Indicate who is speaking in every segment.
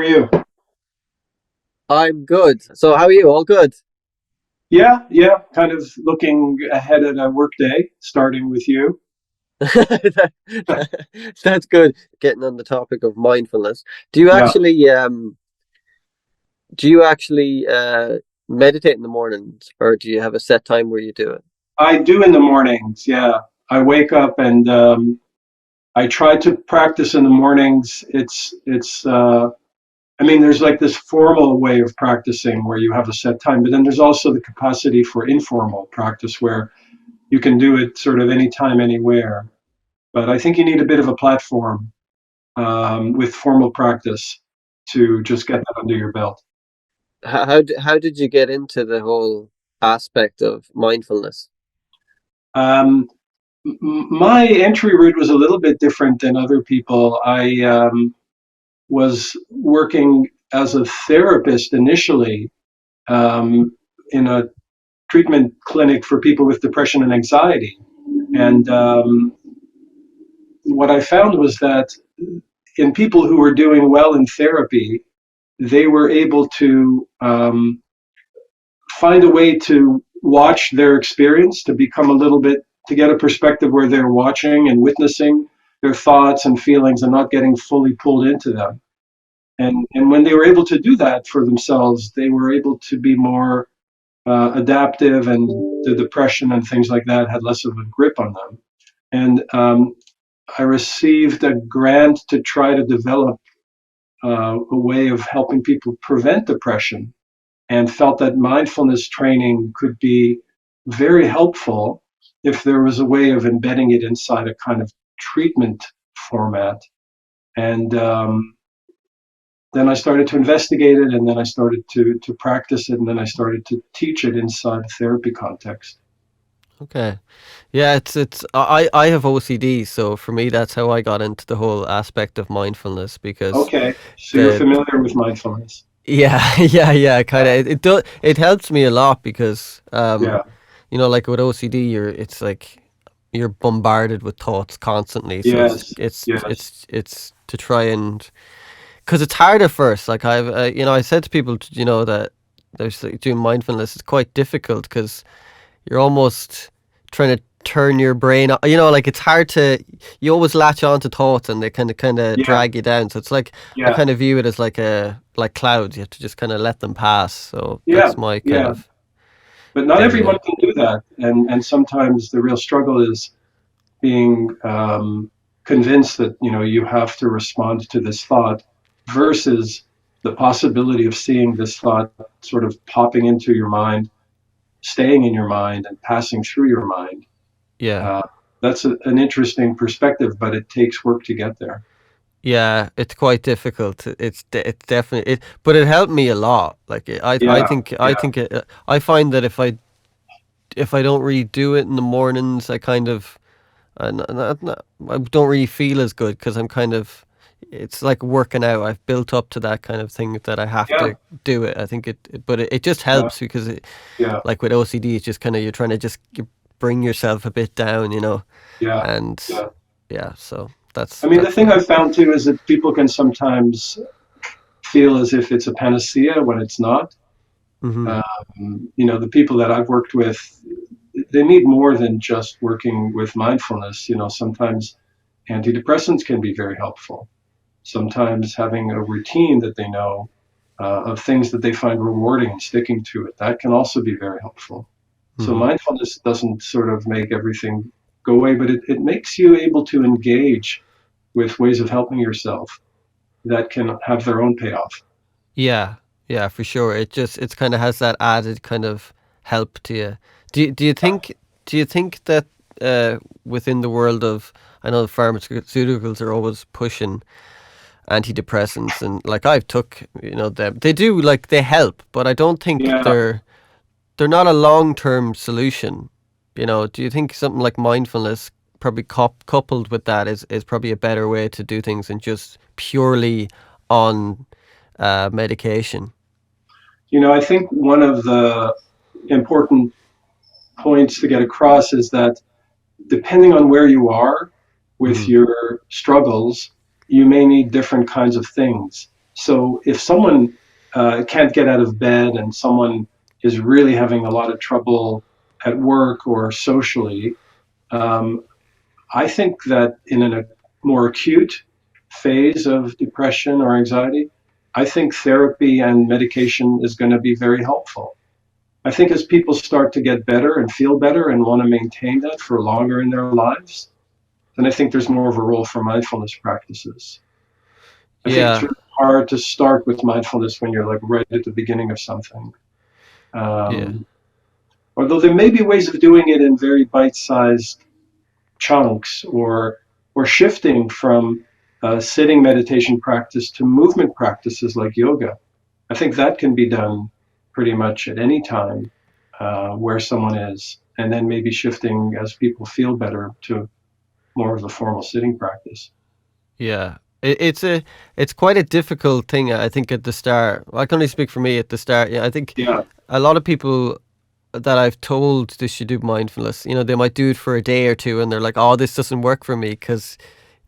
Speaker 1: are you?
Speaker 2: I'm good. So how are you? All good?
Speaker 1: Yeah, yeah, kind of looking ahead at a work day, starting with you.
Speaker 2: That- that's good. Getting on the topic of mindfulness. Do you
Speaker 1: Yeah,
Speaker 2: actually do you actually meditate in the mornings, or do you have a set time where you do it?
Speaker 1: I do in the mornings. Yeah, I wake up and I try to practice in the mornings. I mean, there's like this formal way of practicing where you have a set time, but then there's also the capacity for informal practice where you can do it sort of anytime, anywhere. But I think you need a bit of a platform with formal practice to just get that under your belt.
Speaker 2: How did you get into the whole aspect of mindfulness?
Speaker 1: Um, my entry route was a little bit different than other people. I was working as a therapist initially um, in a treatment clinic for people with depression and anxiety. And what I found was that in people who were doing well in therapy, they were able to find a way to watch their experience, to become a little bit, to get a perspective where they're watching and witnessing their thoughts and feelings and not getting fully pulled into them. And when they were able to do that for themselves, they were able to be more adaptive, and the depression and things like that had less of a grip on them. And I received a grant to try to develop a way of helping people prevent depression, and felt that mindfulness training could be very helpful if there was a way of embedding it inside a kind of treatment format. And then I started to investigate it, and then I started to practice it, and then I started to teach it inside a therapy context.
Speaker 2: Okay. Yeah, I have OCD, so for me that's how I got into the whole aspect of mindfulness because
Speaker 1: Okay, so you're
Speaker 2: the
Speaker 1: familiar with mindfulness.
Speaker 2: yeah, yeah, kind of. It helps me a lot because
Speaker 1: Yeah,
Speaker 2: like with OCD, it's like you're bombarded with thoughts constantly. So
Speaker 1: yes, yes,
Speaker 2: it's to try and because it's hard at first. Like I said to people, that there's like, doing mindfulness is quite difficult because you're almost trying to turn your brain. Like it's hard to. You always latch on to thoughts, and they kind of
Speaker 1: yeah,
Speaker 2: drag you down. So it's like I
Speaker 1: yeah,
Speaker 2: kind of view it as like clouds. You have to just kind of let them pass. So
Speaker 1: yeah,
Speaker 2: that's my kind
Speaker 1: yeah.
Speaker 2: of
Speaker 1: But not
Speaker 2: thing.
Speaker 1: everyone
Speaker 2: Yeah.
Speaker 1: can do that, and sometimes the real struggle is being convinced that you have to respond to this thought versus the possibility of seeing this thought sort of popping into your mind, staying in your mind, and passing through your mind.
Speaker 2: Yeah.
Speaker 1: Uh, that's an interesting perspective, but it takes work to get there.
Speaker 2: Yeah, it's quite difficult. It's definitely but it helped me a lot. Like I
Speaker 1: Yeah,
Speaker 2: think
Speaker 1: yeah,
Speaker 2: I find that if I don't really do it in the mornings, I kind of I don't really feel as good because I'm kind of it's like working out. I've built up to that kind of thing that I have
Speaker 1: yeah,
Speaker 2: to do it. I think but it just
Speaker 1: yeah,
Speaker 2: helps because
Speaker 1: yeah,
Speaker 2: like with OCD, it's just kind of you're trying to just bring yourself a bit down,
Speaker 1: yeah,
Speaker 2: and
Speaker 1: yeah.
Speaker 2: yeah, so
Speaker 1: I mean, the
Speaker 2: that's
Speaker 1: thing
Speaker 2: what.
Speaker 1: I've found too is that people can sometimes feel as if it's a panacea when it's not.
Speaker 2: Hmm.
Speaker 1: The people that I've worked with, they need more than just working with mindfulness. Sometimes antidepressants can be very helpful. Sometimes having a routine that they know of things that they find rewarding and sticking to it, that can also be very helpful. So
Speaker 2: Hmm.
Speaker 1: mindfulness doesn't sort of make everything go away, but it makes you able to engage with ways of helping yourself that can have their own payoff.
Speaker 2: Yeah, yeah, for sure. It's kind of has that added kind of help to you. Do you think that within the world of I know the pharmaceuticals are always pushing antidepressants and like I've took them they do like they help, but I don't think
Speaker 1: Yeah,
Speaker 2: they're not a long term solution. Do you think something like mindfulness probably coupled with that is probably a better way to do things than just purely on medication?
Speaker 1: I think one of the important points to get across is that depending on where you are with
Speaker 2: Hmm.
Speaker 1: your struggles, you may need different kinds of things. So if someone can't get out of bed and someone is really having a lot of trouble at work or socially, um, I think that in a more acute phase of depression or anxiety, I think therapy and medication is going to be very helpful. I think as people start to get better and feel better and want to maintain that for longer in their lives, then I think there's more of a role for mindfulness practices. I think it's
Speaker 2: Yeah,
Speaker 1: really hard to start with mindfulness when you're like right at the beginning of something.
Speaker 2: yeah,
Speaker 1: Um, Although there may be ways of doing it in very bite-sized chunks, or shifting from sitting meditation practice to movement practices like yoga. I think that can be done pretty much at any time where someone is, and then maybe shifting as people feel better to more of the formal sitting practice.
Speaker 2: yeah. It's quite a difficult thing. I think at the start. I can only speak for me at the start. Yeah, I think
Speaker 1: Yeah,
Speaker 2: a lot of people that I've told they should do mindfulness, they might do it for a day or two, and they're like, "Oh, this doesn't work for me," because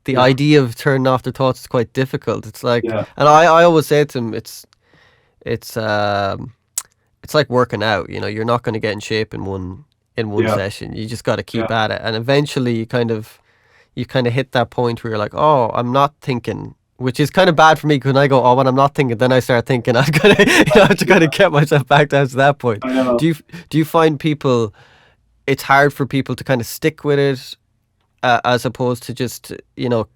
Speaker 2: the
Speaker 1: yeah,
Speaker 2: idea of turning off their thoughts is quite difficult. It's like,
Speaker 1: yeah,
Speaker 2: and I always say to them, it's it's like working out. You're not going to get in shape in one
Speaker 1: yeah,
Speaker 2: session. You just got to keep
Speaker 1: yeah.
Speaker 2: at it, and eventually you kind of hit that point where you're like, oh, I'm not thinking. Which is kind of bad for me because when I go, oh, when I'm not thinking, then I start thinking. I've got to, I have to kind of get myself back down to that point.
Speaker 1: I know.
Speaker 2: Do you find people? It's hard for people to kind of stick with it, as opposed to just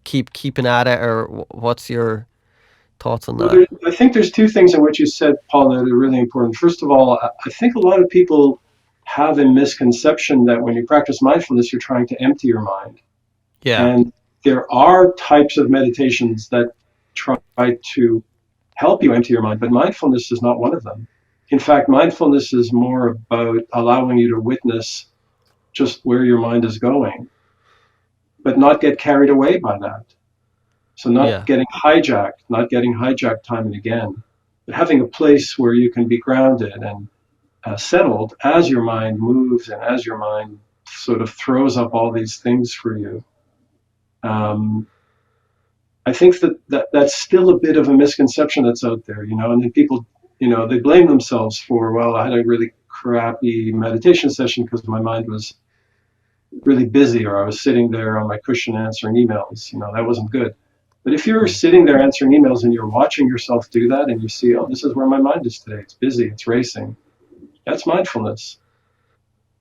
Speaker 2: keep keeping at it, or what's your thoughts on
Speaker 1: Well,
Speaker 2: that?
Speaker 1: I think there's two things in what you said, Paul, that are really important. First of all, I think a lot of people have a misconception that when you practice mindfulness, you're trying to empty your mind.
Speaker 2: Yeah,
Speaker 1: And there are types of meditations that try to help you empty your mind, but mindfulness is not one of them. In fact, mindfulness is more about allowing you to witness just where your mind is going, but not get carried away by that. So not
Speaker 2: yeah,
Speaker 1: getting hijacked time and again, but having a place where you can be grounded and settled as your mind moves and as your mind sort of throws up all these things for you. Um, I think that's still a bit of a misconception that's out there, and then people, they blame themselves for, well, I had a really crappy meditation session because my mind was really busy, or I was sitting there on my cushion answering emails. That wasn't good. But if you're
Speaker 2: mm,
Speaker 1: sitting there answering emails and you're watching yourself do that and you see, oh, this is where my mind is today. It's busy, it's racing. That's mindfulness.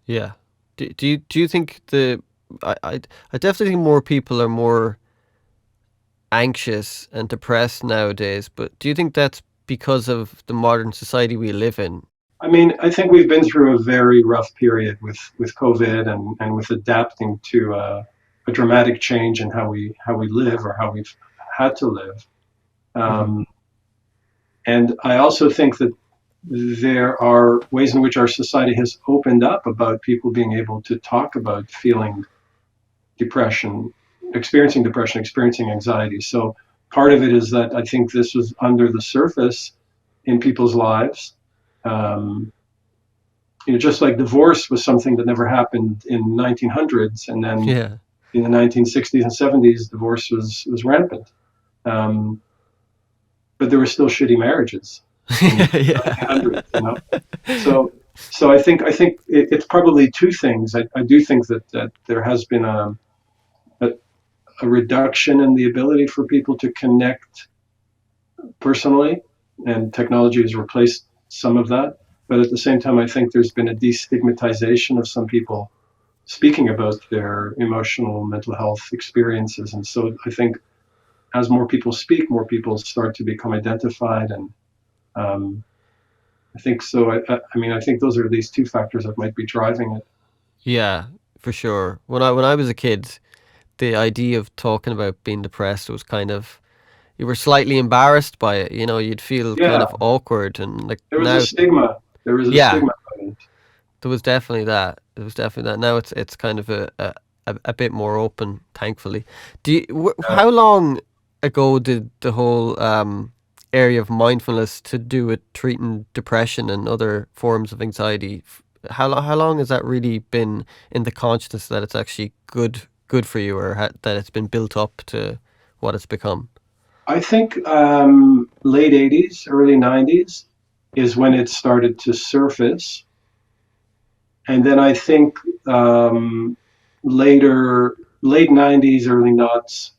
Speaker 2: yeah. Do you think I definitely think more people are more anxious and depressed nowadays, but do you think that's because of the modern society we live in?
Speaker 1: I mean, I think we've been through a very rough period with COVID, and with adapting to a dramatic change in how we live, or how we've had to live.
Speaker 2: Hmm.
Speaker 1: Um, and I also think that there are ways in which our society has opened up about people being able to talk about feeling depression, experiencing anxiety. So part of it is that I think this was under the surface in people's lives. Um, just like divorce was something that never happened in 1900s, and then
Speaker 2: Yeah.
Speaker 1: in the 1960s and 70s, divorce was rampant. Um, but there were still shitty marriages in the
Speaker 2: Yeah.
Speaker 1: 1900s. So I think it's probably two things. I do think that there has been a a reduction in the ability for people to connect personally, and technology has replaced some of that. But at the same time, I think there's been a destigmatization of some people speaking about their emotional mental health experiences. And so I think as more people speak, more people start to become identified. And um, I think so. I mean, I think those are these two factors that might be driving it.
Speaker 2: Yeah, for sure. When I was a kid, the idea of talking about being depressed was kind of, you were slightly embarrassed by it. You'd feel kind
Speaker 1: Yeah,
Speaker 2: of awkward, and like
Speaker 1: there was a
Speaker 2: now,
Speaker 1: stigma. There was a
Speaker 2: yeah,
Speaker 1: stigma about it.
Speaker 2: there was definitely that. There was definitely that. Now it's kind of a bit more open, thankfully. How long ago did the whole area of mindfulness to do with treating depression and other forms of anxiety? How long has that really been in the consciousness that it's actually good for you, or that it's been built up to what it's become?
Speaker 1: I think late 80s, early 90s is when it started to surface. And then I think um, late 90s, early noughts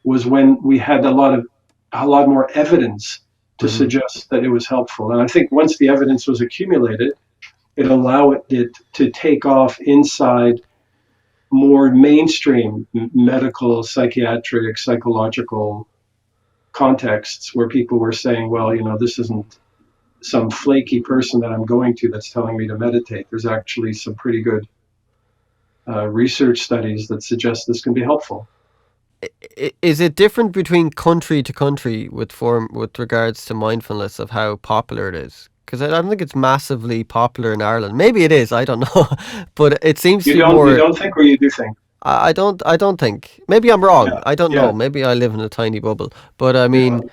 Speaker 1: was when we had a lot more evidence to
Speaker 2: Hmm.
Speaker 1: suggest that it was helpful. And I think once the evidence was accumulated, it allowed it to take off inside more mainstream medical, psychiatric, psychological contexts where people were saying, well, this isn't some flaky person that I'm going to that's telling me to meditate. There's actually some pretty good research studies that suggest this can be helpful.
Speaker 2: Is it different between country to country with regards to mindfulness of how popular it is? Because I don't think it's massively popular in Ireland. Maybe it is. I don't know, but it seems to be
Speaker 1: You
Speaker 2: more.
Speaker 1: don't think, or you do think?
Speaker 2: I don't think. Maybe I'm wrong.
Speaker 1: Yeah,
Speaker 2: I don't know.
Speaker 1: yeah,
Speaker 2: Maybe I live in a tiny bubble. But I
Speaker 1: yeah,
Speaker 2: mean,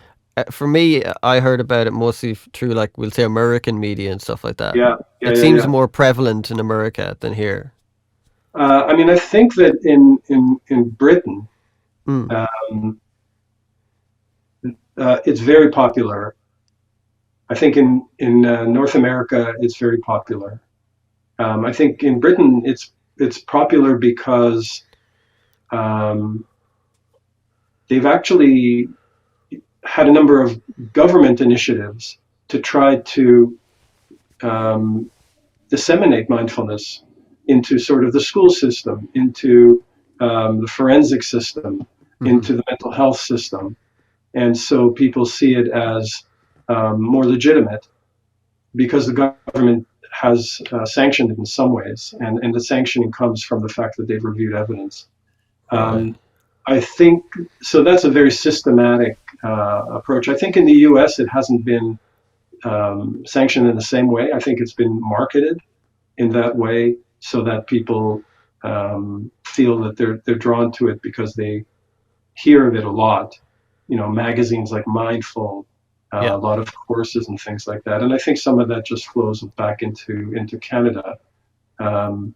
Speaker 2: for me, I heard about it mostly through like we'll say American media and stuff like that.
Speaker 1: yeah, yeah,
Speaker 2: It
Speaker 1: yeah,
Speaker 2: seems
Speaker 1: yeah.
Speaker 2: more prevalent in America than here.
Speaker 1: I mean, I think that in Britain,
Speaker 2: Mm.
Speaker 1: um, it's very popular. I think in North America, it's very popular. I think in Britain, it's popular because um, they've actually had a number of government initiatives to try to um, disseminate mindfulness into sort of the school system, into the forensic system,
Speaker 2: Hmm.
Speaker 1: into the mental health system. And so people see it as more legitimate because the government has sanctioned it in some ways, and the sanctioning comes from the fact that they've reviewed evidence.
Speaker 2: Right.
Speaker 1: Um, I think so. That's a very systematic approach. I think in the U.S. it hasn't been sanctioned in the same way. I think it's been marketed in that way so that people feel that they're drawn to it because they hear of it a lot. Magazines like Mindful,
Speaker 2: Yeah.
Speaker 1: a lot of courses and things like that. And I think some of that just flows back into Canada. Um,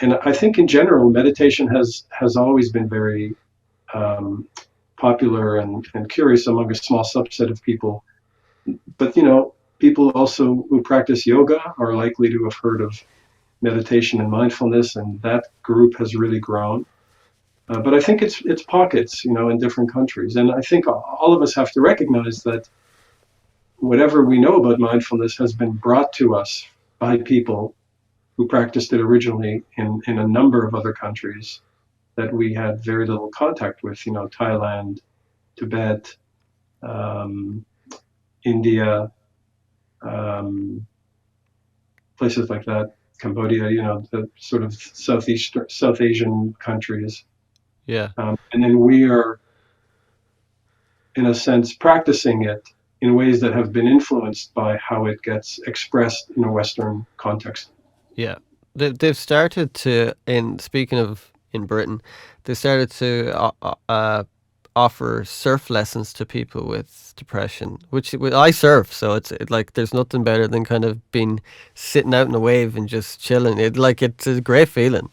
Speaker 1: and I think in general, meditation has always been very um, popular and curious among a small subset of people. But people also who practice yoga are likely to have heard of meditation and mindfulness, and that group has really grown. But I think it's pockets, in different countries, and I think all of us have to recognize that whatever we know about mindfulness has been brought to us by people who practiced it originally in a number of other countries that we had very little contact with. Thailand, Tibet, um, India, um, places like that, Cambodia. The sort of South Asian countries.
Speaker 2: Yeah.
Speaker 1: And then we are, in a sense, practicing it in ways that have been influenced by how it gets expressed in a Western context.
Speaker 2: Yeah, they've started to. In speaking of in Britain, they started to offer surf lessons to people with depression. Which I surf, so like there's nothing better than kind of being sitting out in a wave and just chilling. It's a great feeling.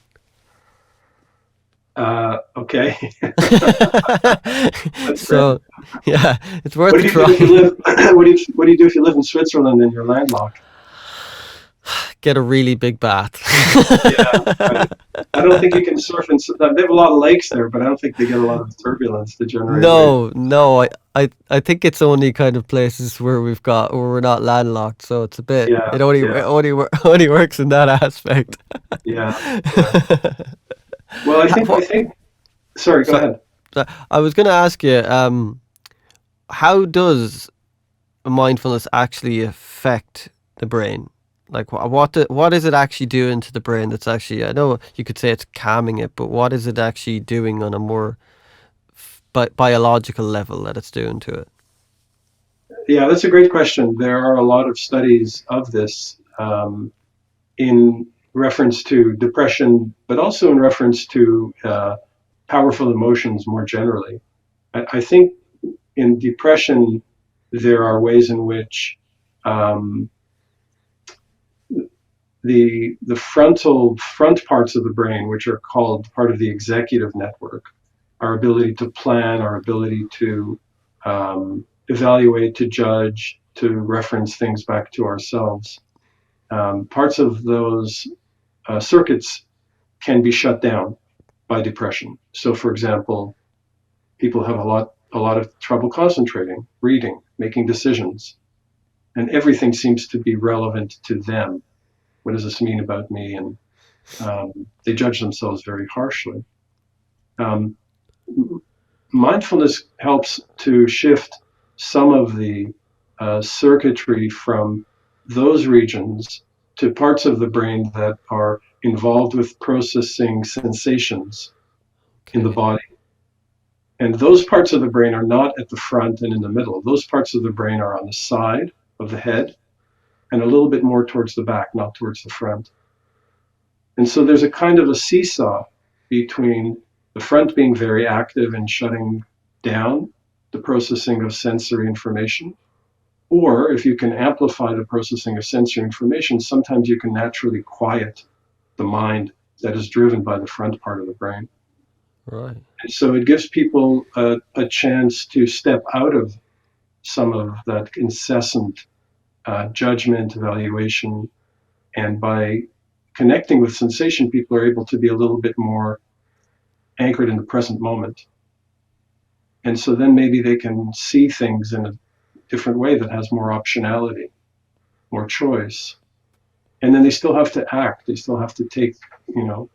Speaker 1: Okay, that's great.
Speaker 2: So, yeah, it's worth
Speaker 1: What
Speaker 2: a
Speaker 1: do you do if you
Speaker 2: try.
Speaker 1: live? What do you do if you live in Switzerland and you're landlocked?
Speaker 2: Get a really big bath.
Speaker 1: Yeah, right. I don't think you can surf in. They have a lot of lakes there, but I don't think they get a lot of turbulence to generate waves.
Speaker 2: No, no, I think it's only kind of places where we're not landlocked, so it's a bit
Speaker 1: Yeah, yeah,
Speaker 2: only works in that aspect.
Speaker 1: yeah, yeah. Well, I
Speaker 2: What?
Speaker 1: think. Sorry, go
Speaker 2: So,
Speaker 1: ahead.
Speaker 2: so I was going to ask you, how does mindfulness actually affect the brain? Like, what is it actually doing to the brain? That's actually, I know you could say it's calming it, but what is it actually doing on a more biological level that it's doing to it?
Speaker 1: Yeah, that's a great question. There are a lot of studies of this in reference to depression, but also in reference to powerful emotions more generally. I think in depression, there are ways in which um, the front parts of the brain, which are called part of the executive network, our ability to plan, our ability to evaluate, to judge, to reference things back to ourselves. Parts of those circuits can be shut down by depression. So, for example, people have a lot of trouble concentrating, reading, making decisions, and everything seems to be relevant to them. What does this mean about me? And they judge themselves very harshly. Um, Mindfulness helps to shift some of the circuitry from those regions to parts of the brain that are involved with processing sensations in the
Speaker 2: Okay.
Speaker 1: body. And those parts of the brain are not at the front and in the middle. Those parts of the brain are on the side of the head and a little bit more towards the back, not towards the front. And so there's a kind of a seesaw between the front being very active and shutting down the processing of sensory information. Or if you can amplify the processing of sensory information, sometimes you can naturally quiet the mind that is driven by the front part of the brain.
Speaker 2: Right.
Speaker 1: And so it gives people a chance to step out of some of that incessant judgment, evaluation, and by connecting with sensation, people are able to be a little bit more anchored in the present moment. And so then maybe they can see things in a different way that has more optionality, more choice. And then they still have to act. They still have to take, you know,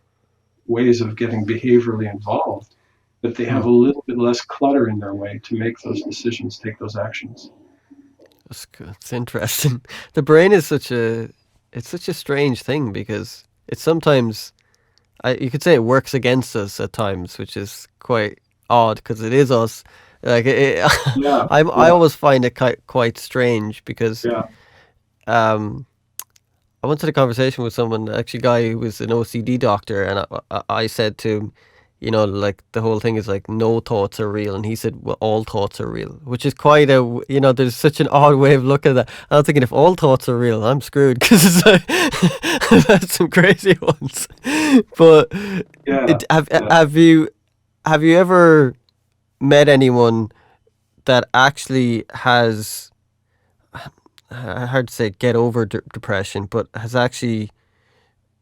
Speaker 1: ways of getting behaviorally involved, but they
Speaker 2: Hmm.
Speaker 1: have a little bit less clutter in their way to make those decisions, take those actions.
Speaker 2: That's good. It's interesting. The brain is such a strange thing because it's sometimes you could say it works against us at times, which is quite odd because it is us. Like
Speaker 1: Yeah,
Speaker 2: I
Speaker 1: yeah,
Speaker 2: always find it quite strange because
Speaker 1: yeah,
Speaker 2: um, I once had a conversation with someone, actually, a guy who was an OCD doctor, and I said to him, you know, like the whole thing is like no thoughts are real, and he said, well, all thoughts are real, which is quite a, you know, there's such an odd way of looking at that. And I was thinking, if all thoughts are real, I'm screwed because it's like I've had some crazy ones. But
Speaker 1: yeah, yeah.
Speaker 2: have you ever met anyone that actually has hard to say get over depression, but has actually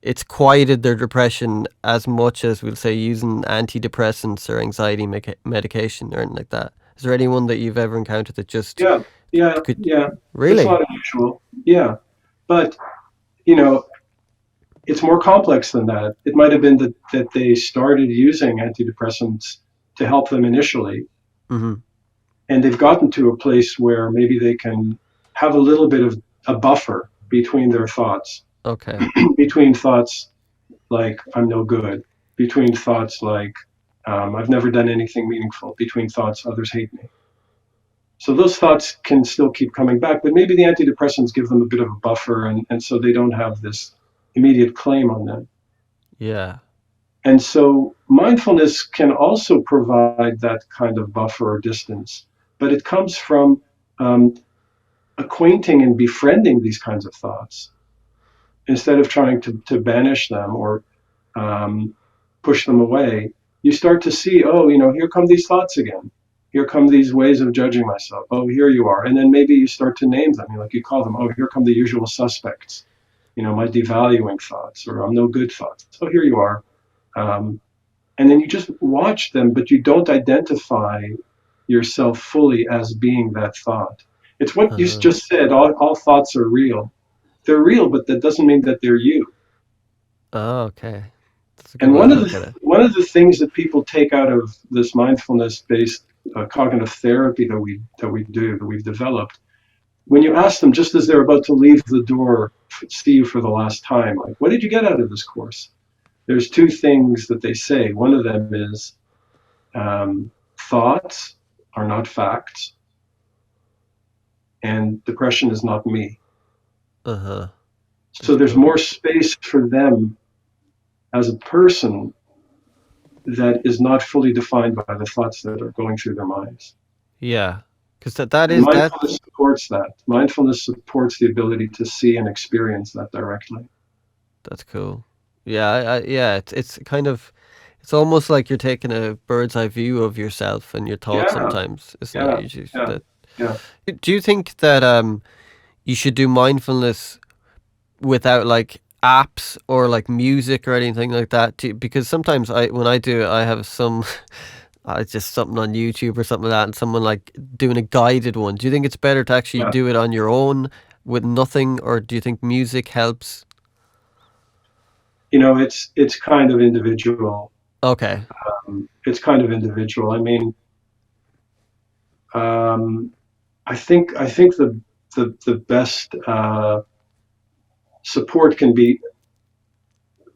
Speaker 2: it's quieted their depression as much as we'll say using antidepressants or anxiety medication or anything like that. Is there anyone that you've ever encountered that just
Speaker 1: Yeah, yeah,
Speaker 2: could
Speaker 1: yeah. It's
Speaker 2: really?
Speaker 1: not unusual. Yeah. But, you know, it's more complex than that. It might have been that they started using antidepressants to help them initially,
Speaker 2: Mm-hmm.
Speaker 1: and they've gotten to a place where maybe they can have a little bit of a buffer between their thoughts,
Speaker 2: Okay.
Speaker 1: between thoughts like, I'm no good, between thoughts like, I've never done anything meaningful, between thoughts, others hate me. So those thoughts can still keep coming back, but maybe the antidepressants give them a bit of a buffer, and so they don't have this immediate claim on them.
Speaker 2: Yeah.
Speaker 1: And so mindfulness can also provide that kind of buffer or distance, but it comes from um, acquainting and befriending these kinds of thoughts instead of trying to banish them or um, push them away. You start to see, oh, you know, here come these thoughts again. Here come these ways of judging myself. Oh, here you are. And then maybe you start to name them. Like you call them, oh, here come the usual suspects. You know, my devaluing thoughts or I'm no good thoughts. So here you are. Um, and then you just watch them, but you don't identify yourself fully as being that thought. It's what you
Speaker 2: Uh-huh.
Speaker 1: just said, all thoughts are real. They're real, but that doesn't mean that they're you.
Speaker 2: Oh, okay. That's a good
Speaker 1: And
Speaker 2: way to look at it.
Speaker 1: one of the things that people take out of this mindfulness based cognitive therapy that we've developed, when you ask them just as they're about to leave the door, see you for the last time, like, what did you get out of this course? There's two things that they say. One of them is thoughts are not facts, and depression is not me.
Speaker 2: Uh-huh. That's
Speaker 1: So there's
Speaker 2: cool.
Speaker 1: more space for them as a person that is not fully defined by the thoughts that are going through their minds.
Speaker 2: Yeah. Because that
Speaker 1: And
Speaker 2: is that
Speaker 1: mindfulness supports that. Mindfulness supports the ability to see and experience that directly.
Speaker 2: that's cool. Yeah, yeah, it's kind of It's almost like you're taking a bird's eye view of yourself and your thoughts
Speaker 1: Yeah,
Speaker 2: sometimes, isn't it?
Speaker 1: yeah,
Speaker 2: Usually
Speaker 1: yeah,
Speaker 2: that.
Speaker 1: yeah.
Speaker 2: Do you think that you should do mindfulness without like apps or like music or anything like that? Because sometimes when I do it, I have some just something on YouTube or something like that, and someone like doing a guided one. Do you think it's better to actually
Speaker 1: Yeah.
Speaker 2: do it on your own with nothing, or do you think music helps?
Speaker 1: It's kind of individual.
Speaker 2: Okay,
Speaker 1: It's kind of individual. I mean, um, I think the best support can be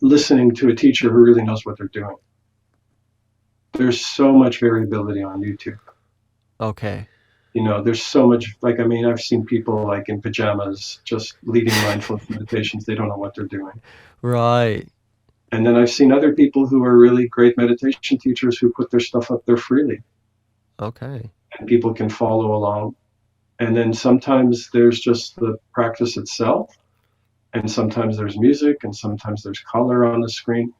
Speaker 1: listening to a teacher who really knows what they're doing. There's so much variability on YouTube.
Speaker 2: okay,
Speaker 1: There's so much, like, I mean, I've seen people like in pajamas just leading mindfulness meditations. They don't know what they're doing.
Speaker 2: right,
Speaker 1: And then I've seen other people who are really great meditation teachers who put their stuff up there freely
Speaker 2: okay,
Speaker 1: and people can follow along. And then sometimes there's just the practice itself, and sometimes there's music, and sometimes there's color on the screen.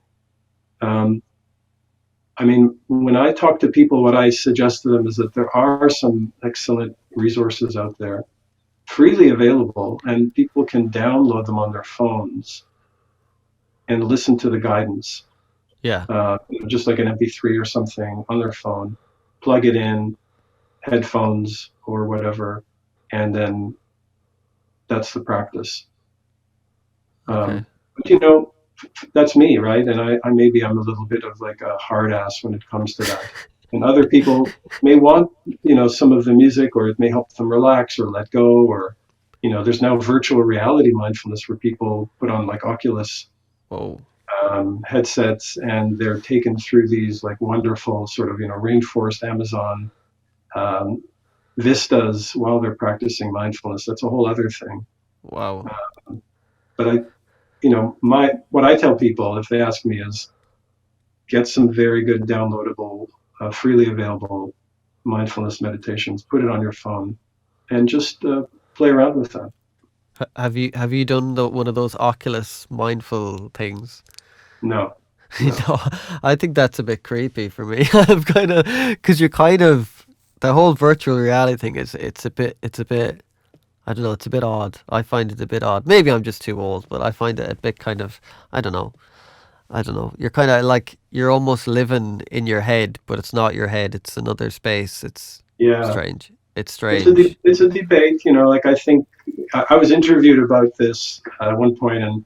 Speaker 1: Um, I mean, when I talk to people, what I suggest to them is that there are some excellent resources out there, freely available, and people can download them on their phones and listen to the guidance,
Speaker 2: yeah,
Speaker 1: just like an MP3 or something on their phone, plug it in, headphones or whatever, and then that's the practice.
Speaker 2: okay,
Speaker 1: But that's me, right? And I maybe I'm a little bit of like a hard ass when it comes to that. And other people may want, some of the music, or it may help them relax or let go, or, there's now virtual reality mindfulness where people put on like Oculus
Speaker 2: oh,
Speaker 1: headsets and they're taken through these like wonderful sort of, rainforest Amazon um, vistas while they're practicing mindfulness. That's a whole other thing.
Speaker 2: wow,
Speaker 1: But my what I tell people if they ask me is get some very good downloadable, freely available mindfulness meditations. Put it on your phone and just play around with that.
Speaker 2: Have you done one of those Oculus mindful things?
Speaker 1: No,
Speaker 2: You
Speaker 1: no,
Speaker 2: know, I think that's a bit creepy for me. I'm kind of because you're kind of the whole virtual reality thing is it's a bit I don't know, it's a bit odd. I find it a bit odd. Maybe I'm just too old, but I find it a bit kind of I don't know. I don't know. You're kind of like you're almost living in your head, but it's not your head. It's another space. It's
Speaker 1: yeah.
Speaker 2: strange. It's
Speaker 1: It's a
Speaker 2: strange.
Speaker 1: it's a debate. Like I think I was interviewed about this at one point, and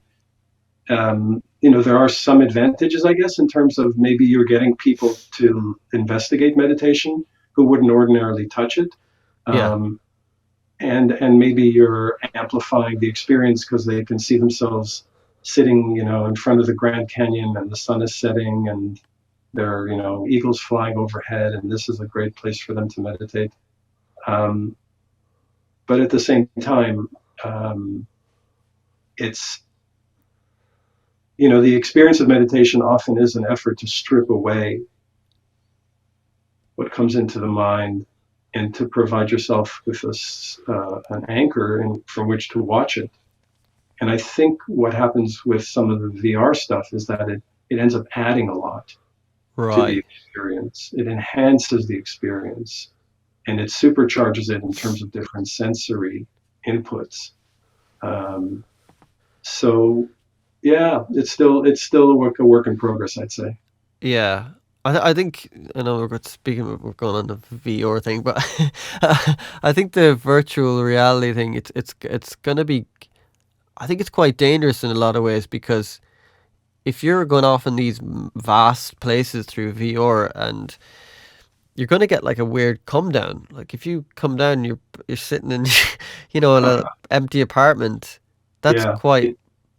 Speaker 1: there are some advantages, I guess, in terms of maybe you're getting people to investigate meditation who wouldn't ordinarily touch it.
Speaker 2: Yeah.
Speaker 1: Um, and maybe you're amplifying the experience because they can see themselves sitting, in front of the Grand Canyon and the sun is setting and there are, eagles flying overhead, and this is a great place for them to meditate. Um, but at the same time, um, it's, the experience of meditation often is an effort to strip away what comes into the mind and to provide yourself with an anchor from which to watch it. And I think what happens with some of the VR stuff is that it ends up adding a lot to the
Speaker 2: Right.
Speaker 1: experience. It enhances the experience and it supercharges it in terms of different sensory inputs. Um, so yeah, it's still a work in progress, I'd say.
Speaker 2: Yeah, I think I know we're going on the VR thing, but I think the virtual reality thing it's gonna be. I think it's quite dangerous in a lot of ways because if you're going off in these vast places through VR and you're gonna get like a weird come down. Like if you come down, you're sitting in in an empty apartment. That's
Speaker 1: Yeah,
Speaker 2: quite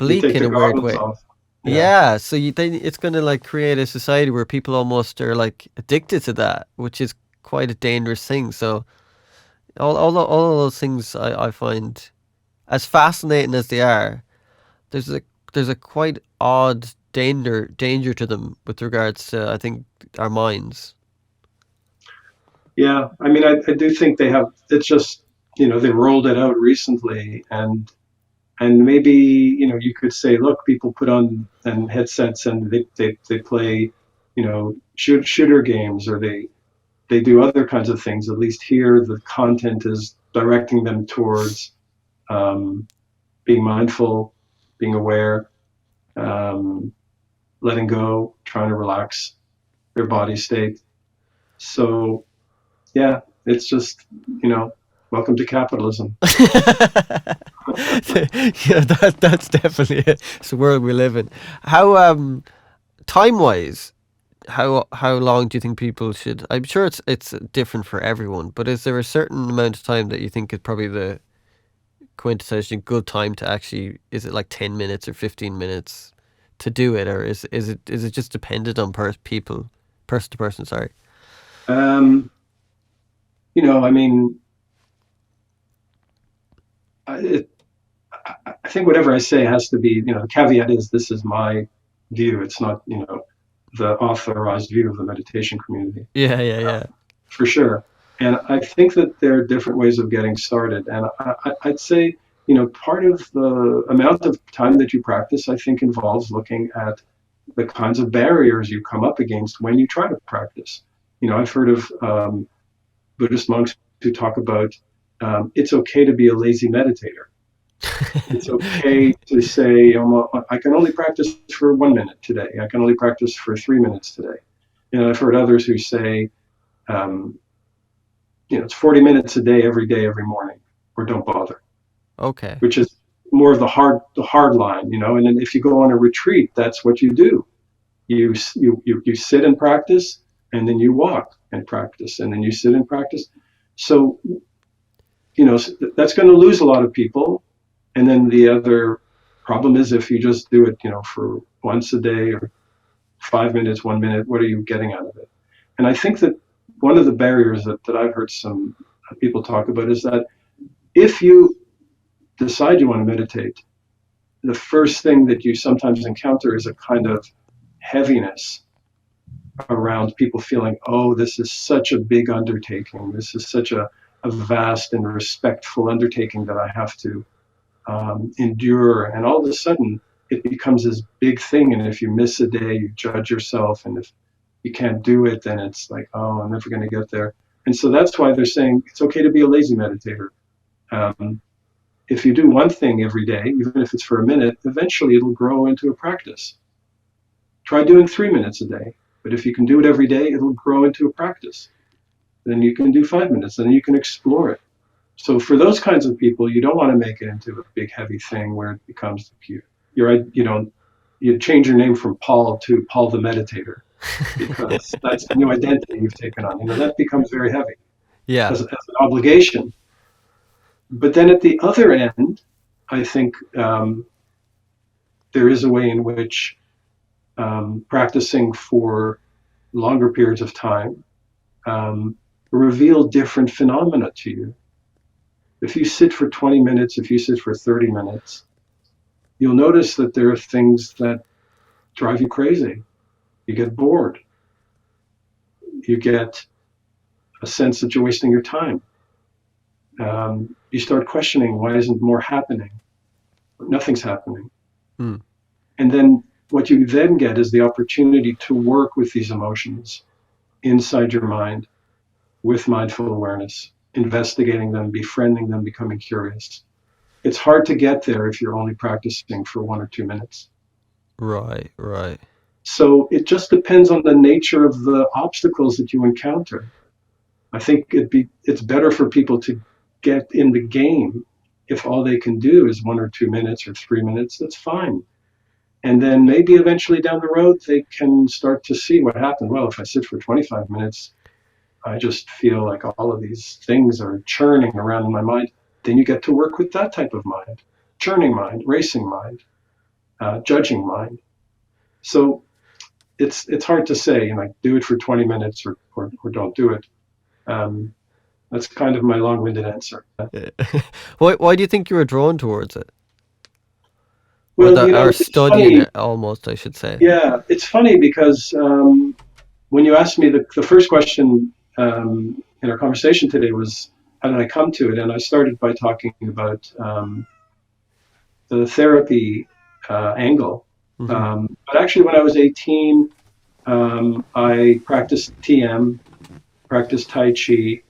Speaker 1: you
Speaker 2: bleak
Speaker 1: take
Speaker 2: in
Speaker 1: the
Speaker 2: a weird
Speaker 1: goggles
Speaker 2: way.
Speaker 1: off. Yeah,
Speaker 2: Yeah, so then it's going to like create a society where people almost are like addicted to that, which is quite a dangerous thing. So all of those things I find as fascinating as they are, there's a there's a quite odd danger to them with regards to I think our minds.
Speaker 1: yeah. I mean, I do think they have. It's just they rolled it out recently, and maybe you could say, look, people put on and headsets and they play, shooter games, or they do other kinds of things. At least here, the content is directing them towards um, being mindful, being aware, um, letting go, trying to relax their body state. So yeah, it's just, welcome to capitalism.
Speaker 2: Yeah, that's definitely it. It's the world we live in. How time wise, how long do you think people should? I'm sure it's different for everyone, but is there a certain amount of time that you think is probably the quintessential good time to actually? Is it like 10 minutes or 15 minutes to do it, or is it just dependent on people, person to person? Sorry.
Speaker 1: Um, I mean, it, I think whatever I say has to be, the caveat is this is my view. It's not, the authorized view of the meditation community,
Speaker 2: Yeah, yeah, yeah.
Speaker 1: for sure. And I think that there are different ways of getting started. And I'd say, part of the amount of time that you practice, I think, involves looking at the kinds of barriers you come up against when you try to practice. I've heard of Buddhist monks who talk about it's okay to be a lazy meditator. It's okay to say, I can only practice for 1 minute today. I can only practice for 3 minutes today. I've heard others who say, um, it's 40 minutes a day, every morning, or don't bother,
Speaker 2: Okay.
Speaker 1: which is more of the hard line, And then if you go on a retreat, that's what you do. You sit and practice, and then you walk and practice, and then you sit and practice. So, that's going to lose a lot of people. And then the other problem is if you just do it, for once a day or 5 minutes, 1 minute, what are you getting out of it? And I think that one of the barriers that I've heard some people talk about is that if you decide you want to meditate, the first thing that you sometimes encounter is a kind of heaviness around people feeling, oh, this is such a big undertaking. This is such a vast and respectful undertaking that I have to endure. And all of a sudden, it becomes this big thing. And if you miss a day, you judge yourself. And if you can't do it, then it's like, oh, I'm never going to get there. And so that's why they're saying it's okay to be a lazy meditator. Um, if you do one thing every day, even if it's for a minute, eventually it'll grow into a practice. Try doing 3 minutes a day. But if you can do it every day, it'll grow into a practice. Then you can do 5 minutes, then you can explore it. So for those kinds of people, you don't want to make it into a big heavy thing where it becomes you change your name from Paul to Paul the Meditator, because that's the new identity you've taken on. That becomes very heavy
Speaker 2: Yeah.
Speaker 1: as an obligation. But then at the other end, I think there is a way in which practicing for longer periods of time um, reveal different phenomena to you. If you sit for 20 minutes, if you sit for 30 minutes, you'll notice that there are things that drive you crazy. You get bored. You get a sense that you're wasting your time. You start questioning, why isn't more happening? Nothing's happening.
Speaker 2: Hmm.
Speaker 1: And then what you then get is the opportunity to work with these emotions inside your mind with mindful awareness, investigating them, befriending them, becoming curious. It's hard to get there if you're only practicing for 1 or 2 minutes.
Speaker 2: Right. Right.
Speaker 1: So it just depends on the nature of the obstacles that you encounter. I think it's better for people to get in the game. If all they can do is 1 or 2 minutes or 3 minutes, that's fine. And then maybe eventually down the road, they can start to see what happened. Well, if I sit for 25 minutes, I just feel like all of these things are churning around in my mind. Then you get to work with that type of mind, churning mind, racing mind, judging mind. So it's hard to say, do it for 20 minutes or don't do it. Um, that's kind of my long-winded answer.
Speaker 2: Yeah. Why do you think you were drawn towards it, or
Speaker 1: Well,
Speaker 2: or
Speaker 1: it's
Speaker 2: studying
Speaker 1: funny.
Speaker 2: it almost? I should say.
Speaker 1: Yeah, it's funny because when you asked me the first question in our conversation today was, how did I come to it? And I started by talking about the therapy angle.
Speaker 2: Hmm.
Speaker 1: But actually, when I was 18, I practiced TM, practiced Tai Chi,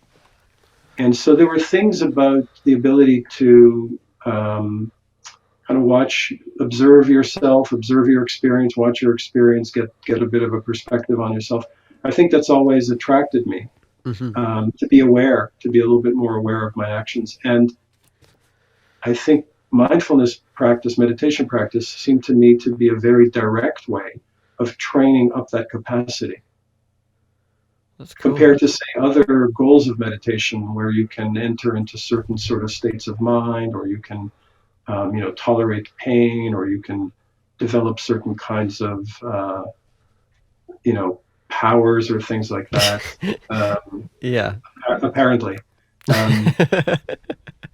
Speaker 1: and so there were things about the ability to kind of observe yourself, observe your experience, watch your experience, get a bit of a perspective on yourself. I think that's always attracted me,
Speaker 2: Hmm.
Speaker 1: to be aware, to be a little bit more aware of my actions. And I think mindfulness practice, meditation practice, seemed to me to be a very direct way of training up that capacity
Speaker 2: That's cool.
Speaker 1: compared to, say, other goals of meditation where you can enter into certain sort of states of mind, or you can, tolerate pain, or you can develop certain kinds of, you know, powers or things like that. Um,
Speaker 2: Yeah.
Speaker 1: apparently. Um,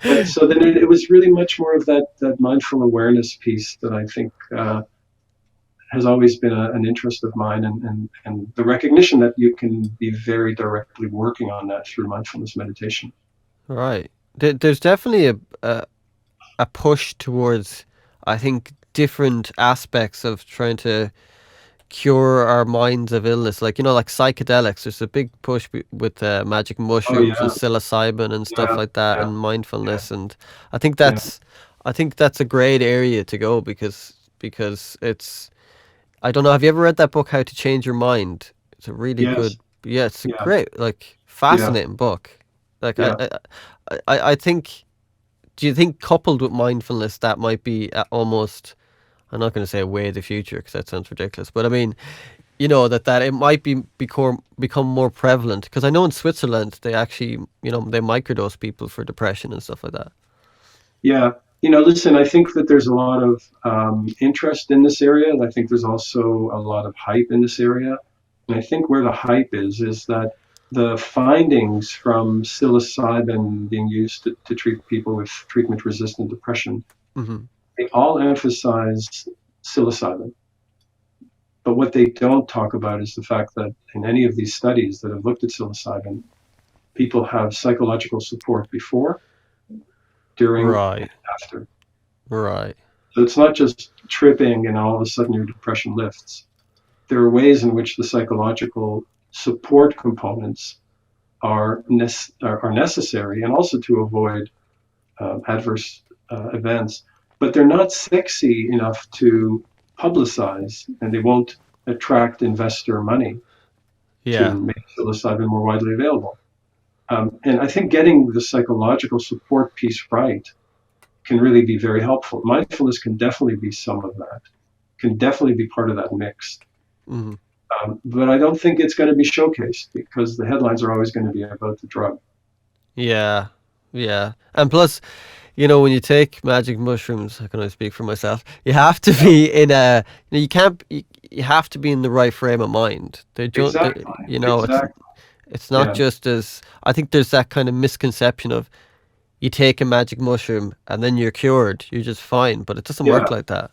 Speaker 1: but so then it was really much more of that mindful awareness piece that I think has always been an interest of mine, and the recognition that you can be very directly working on that through mindfulness meditation.
Speaker 2: Right. There's definitely a push towards, I think, different aspects of trying to cure our minds of illness. Like, like psychedelics, there's a big push with magic
Speaker 1: Oh
Speaker 2: mushrooms and
Speaker 1: yeah,
Speaker 2: psilocybin and stuff
Speaker 1: yeah,
Speaker 2: like that,
Speaker 1: yeah,
Speaker 2: and
Speaker 1: yeah,
Speaker 2: mindfulness. And I think
Speaker 1: yeah,
Speaker 2: that's, I think that's a great area to go because it's. I don't know. Have you ever read that book, How to Change Your Mind? It's a really good.
Speaker 1: yes,
Speaker 2: Yeah, it's a
Speaker 1: yeah,
Speaker 2: great, like,
Speaker 1: yeah,
Speaker 2: fascinating book. Like,
Speaker 1: yeah.
Speaker 2: I think. Do you think coupled with mindfulness that might be almost? I'm not going to say a way of the future because that sounds ridiculous, but I mean, that it might become more prevalent, because I know in Switzerland they actually, they microdose people for depression and stuff like that.
Speaker 1: Yeah, listen, I think that there's a lot of interest in this area, and I think there's also a lot of hype in this area. And I think where the hype is that the findings from psilocybin being used to treat people with treatment-resistant depression,
Speaker 2: Hmm.
Speaker 1: they all emphasize psilocybin. But what they don't talk about is the fact that in any of these studies that have looked at psilocybin, people have psychological support before, during, and
Speaker 2: Right,
Speaker 1: after.
Speaker 2: right.
Speaker 1: So it's not just tripping and all of a sudden your depression lifts. There are ways in which the psychological support components are necessary, and also to avoid adverse events. But they're not sexy enough to publicize, and they won't attract investor money
Speaker 2: Yeah,
Speaker 1: to make psilocybin more widely available. And I think getting the psychological support piece right can really be very helpful. Mindfulness can definitely be some of that, can definitely be part of that mix.
Speaker 2: hmm,
Speaker 1: But I don't think it's going to be showcased because the headlines are always going to be about the drug.
Speaker 2: yeah, yeah. And plus, when you take magic mushrooms, I can only speak for myself. You have to
Speaker 1: Yeah,
Speaker 2: be in a, you can't, you have to be in the right frame of mind. They don't,
Speaker 1: exactly.
Speaker 2: it's
Speaker 1: Exactly.
Speaker 2: not
Speaker 1: Yeah.
Speaker 2: just as, I think there's that kind of misconception of you take a magic mushroom and then you're cured, you're just fine, but it doesn't work
Speaker 1: Yeah.
Speaker 2: like that.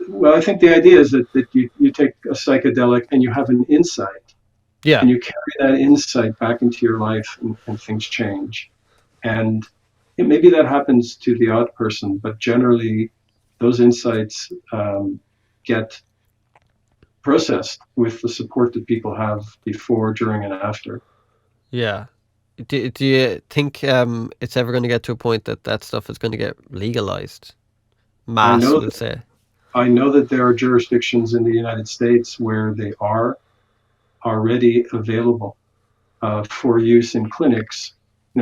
Speaker 1: Well, I think the idea is that you take a psychedelic and you have an insight,
Speaker 2: Yeah,
Speaker 1: and you carry that insight back into your life, and things change. And maybe that happens to the odd person, but generally those insights get processed with the support that people have before, during, and after.
Speaker 2: yeah. Do you think it's ever going to get to a point that that stuff is going to get legalized?
Speaker 1: I
Speaker 2: Mass,
Speaker 1: know
Speaker 2: we'll say.
Speaker 1: I know that there are jurisdictions in the United States where they are already available for use in clinics.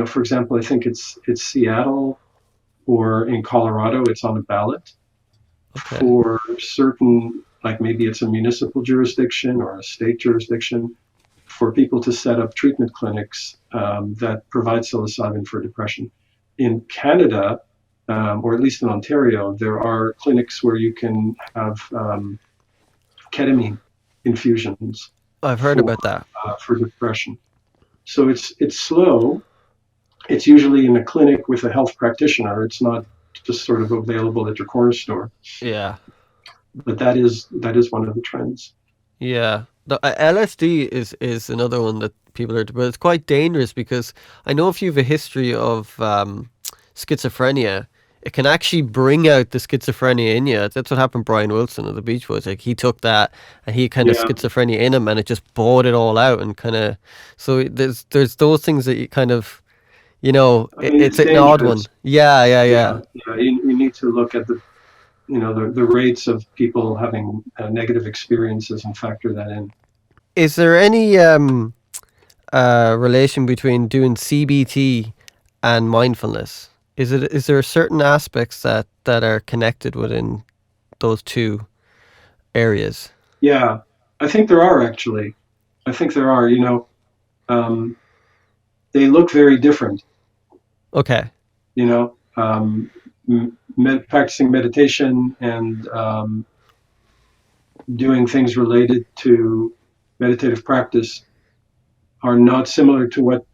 Speaker 1: For example, I think it's Seattle, or in Colorado, it's on the ballot
Speaker 2: Okay.
Speaker 1: for certain, like maybe it's a municipal jurisdiction or a state jurisdiction, for people to set up treatment clinics that provide psilocybin for depression. In Canada, or at least in Ontario, there are clinics where you can have ketamine infusions
Speaker 2: I've heard
Speaker 1: for
Speaker 2: about that.
Speaker 1: for depression. So it's slow. It's usually in a clinic with a health practitioner. It's not just sort of available at your corner store.
Speaker 2: Yeah.
Speaker 1: But that is one of the trends.
Speaker 2: Yeah. The LSD is another one that people are, but it's quite dangerous because I know if you have a history of schizophrenia, it can actually bring out the schizophrenia in you. That's what happened to Brian Wilson of the Beach Boys. Like he took that and he kind of
Speaker 1: Yeah,
Speaker 2: schizophrenia in him, and it just brought it all out and kind of. So there's those things that you kind of,
Speaker 1: I mean
Speaker 2: it's
Speaker 1: it's
Speaker 2: an odd one.
Speaker 1: dangerous.
Speaker 2: Yeah, yeah, yeah.
Speaker 1: Yeah, yeah. You need to look at the rates of people having negative experiences and factor that in.
Speaker 2: Is there any relation between doing CBT and mindfulness? Is there certain aspects that are connected within those two areas?
Speaker 1: Yeah, I think there are actually. I think there are. Um, they look very different.
Speaker 2: Okay.
Speaker 1: You know, practicing meditation and doing things related to meditative practice are not similar to what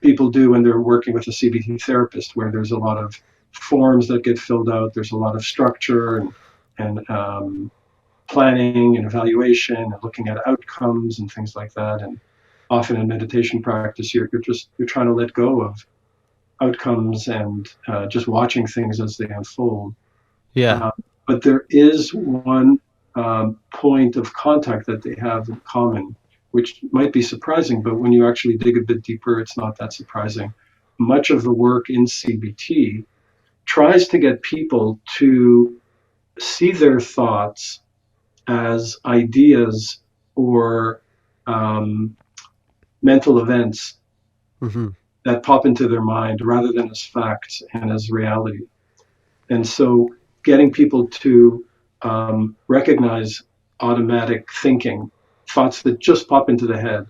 Speaker 1: people do when they're working with a CBT therapist, where there's a lot of forms that get filled out. There's a lot of structure and planning and evaluation and looking at outcomes and things like that. And often in meditation practice, you're trying to let go of outcomes and just watching things as they unfold.
Speaker 2: Yeah.
Speaker 1: Uh, but there is one point of contact that they have in common, which might be surprising, but when you actually dig a bit deeper, it's not that surprising. Much of the work in CBT tries to get people to see their thoughts as ideas or um, mental events
Speaker 2: Hmm.
Speaker 1: that pop into their mind rather than as facts and as reality. And so getting people to recognize automatic thinking, thoughts that just pop into the head,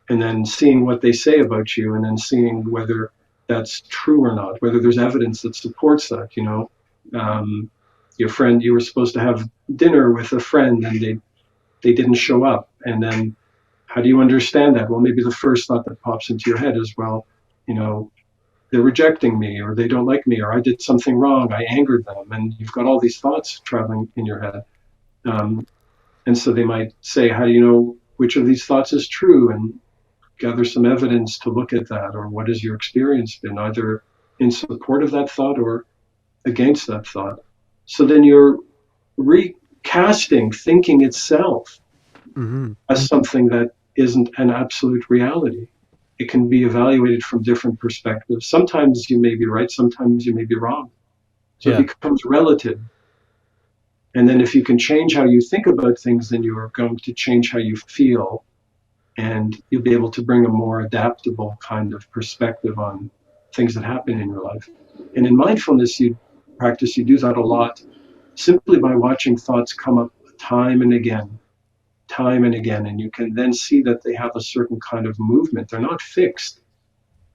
Speaker 1: and then seeing what they say about you, and then seeing whether that's true or not, whether there's evidence that supports that. Your friend, you were supposed to have dinner with a friend, and they didn't show up, and then how do you understand that? Well, maybe the first thought that pops into your head is, well, you know, they're rejecting me, or they don't like me, or I did something wrong, I angered them, and you've got all these thoughts traveling in your head. Um, and so they might say, how do you know which of these thoughts is true? And gather some evidence to look at that, or what has your experience been, either in support of that thought or against that thought. So then you're recasting thinking itself
Speaker 2: Hmm.
Speaker 1: as something that isn't an absolute reality. It can be evaluated from different perspectives. Sometimes you may be right, sometimes you may be wrong. So it
Speaker 2: Yeah.
Speaker 1: becomes relative. And then if you can change how you think about things, then you are going to change how you feel. And you'll be able to bring a more adaptable kind of perspective on things that happen in your life. And in mindfulness, you do that a lot simply by watching thoughts come up time and again. And you can then see that they have a certain kind of movement. They're not fixed.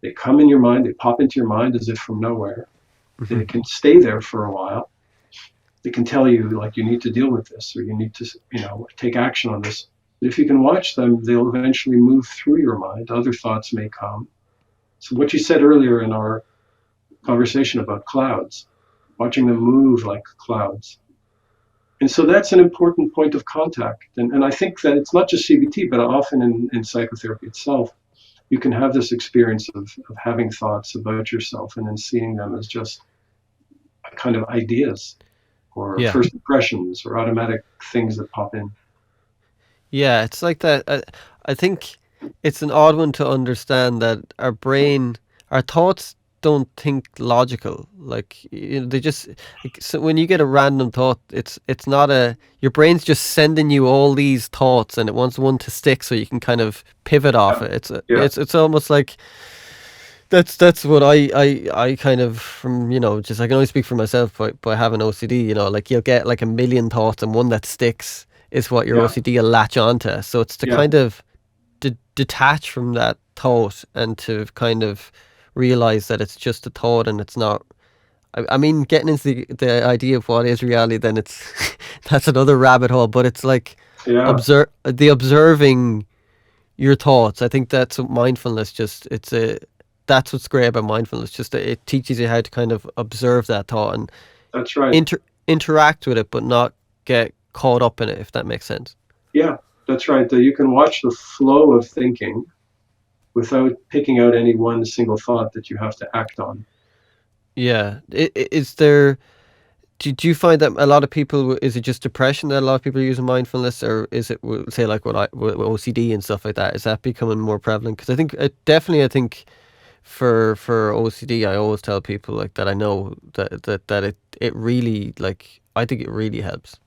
Speaker 1: They come in your mind, they pop into your mind as if from nowhere.
Speaker 2: Hmm.
Speaker 1: They can stay there for a while. They can tell you, like, you need to deal with this, or you need to, take action on this. But if you can watch them, they'll eventually move through your mind. Other thoughts may come. So what you said earlier in our conversation about clouds, watching them move like clouds. And so that's an important point of contact. And I think that it's not just CBT, but often in psychotherapy itself, you can have this experience of having thoughts about yourself and then seeing them as just kind of ideas or
Speaker 2: Yeah.
Speaker 1: first impressions or automatic things that pop in.
Speaker 2: Yeah. It's like that. I think it's an odd one to understand that our thoughts don't think logical. Like they just. Like, so when you get a random thought, it's not a. Your brain's just sending you all these thoughts, and it wants one to stick, so you can kind of pivot
Speaker 1: Yeah.
Speaker 2: off it.
Speaker 1: Yeah.
Speaker 2: It's almost like that's what I kind of from just I can only speak for myself by having OCD. Like you'll get like a million thoughts, and one that sticks is what your
Speaker 1: Yeah.
Speaker 2: OCD will latch onto. So it's to
Speaker 1: Yeah.
Speaker 2: kind of detach from that thought and to kind of realize that it's just a thought and it's not. I mean, getting into the idea of what is reality, then it's that's another rabbit hole. But it's like
Speaker 1: Yeah.
Speaker 2: observing your thoughts. I think that's what mindfulness. Just that's what's great about mindfulness. Just that it teaches you how to kind of observe that thought and
Speaker 1: That's right.
Speaker 2: interact with it, but not get caught up in it. If that makes sense.
Speaker 1: Yeah. That's right. That you can watch the flow of thinking without picking out any one single thought that you have to act on.
Speaker 2: Yeah. Is there? Do you find that a lot of people, is it just depression that a lot of people are using mindfulness, or is it, say, like with OCD and stuff like that? Is that becoming more prevalent? Because I think definitely, I think for OCD, I always tell people like that I know that it really, like, I think it really helps.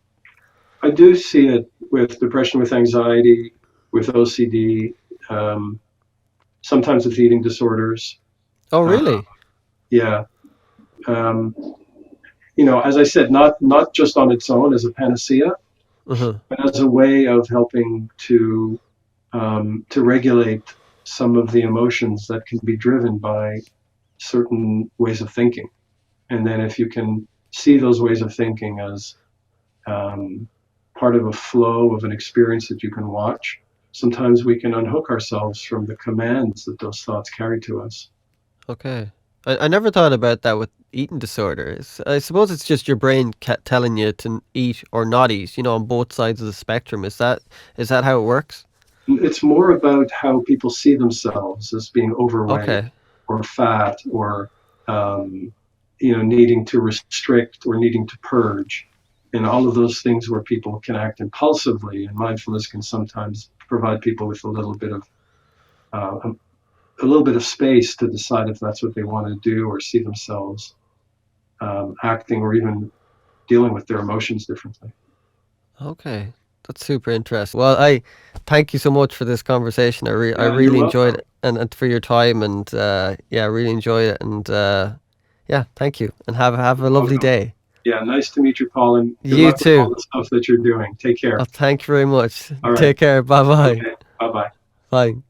Speaker 1: I do see it with depression, with anxiety, with OCD, um, sometimes with eating disorders.
Speaker 2: Oh,
Speaker 1: Uh,
Speaker 2: really?
Speaker 1: yeah, um, as I said, not just on its own as a panacea,
Speaker 2: Uh huh.
Speaker 1: but as a way of helping to regulate some of the emotions that can be driven by certain ways of thinking. And then if you can see those ways of thinking as um, part of a flow of an experience that you can watch, sometimes we can unhook ourselves from the commands that those thoughts carry to us.
Speaker 2: Okay. I never thought about that with eating disorders. I suppose it's just your brain telling you to eat or not eat, on both sides of the spectrum. Is that how it works?
Speaker 1: It's more about how people see themselves as being overweight
Speaker 2: Okay.
Speaker 1: or fat or um, needing to restrict or needing to purge, and all of those things where people can act impulsively. And mindfulness can sometimes provide people with a little bit of space to decide if that's what they want to do or see themselves acting or even dealing with their emotions differently.
Speaker 2: Okay. That's super interesting. Well, I thank you so much for this conversation. I
Speaker 1: Yeah, you're
Speaker 2: really enjoyed
Speaker 1: welcome.
Speaker 2: it, and for your time, and yeah, I really enjoyed it, and yeah, thank you, and have a
Speaker 1: You're
Speaker 2: lovely
Speaker 1: welcome.
Speaker 2: day.
Speaker 1: Yeah, nice to meet you, Paul, and good
Speaker 2: You
Speaker 1: luck with all
Speaker 2: too.
Speaker 1: the stuff that you're doing. Take
Speaker 2: Oh,
Speaker 1: care.
Speaker 2: thank you very much.
Speaker 1: All right.
Speaker 2: Take care. Bye bye.
Speaker 1: Okay. Bye bye.
Speaker 2: Bye.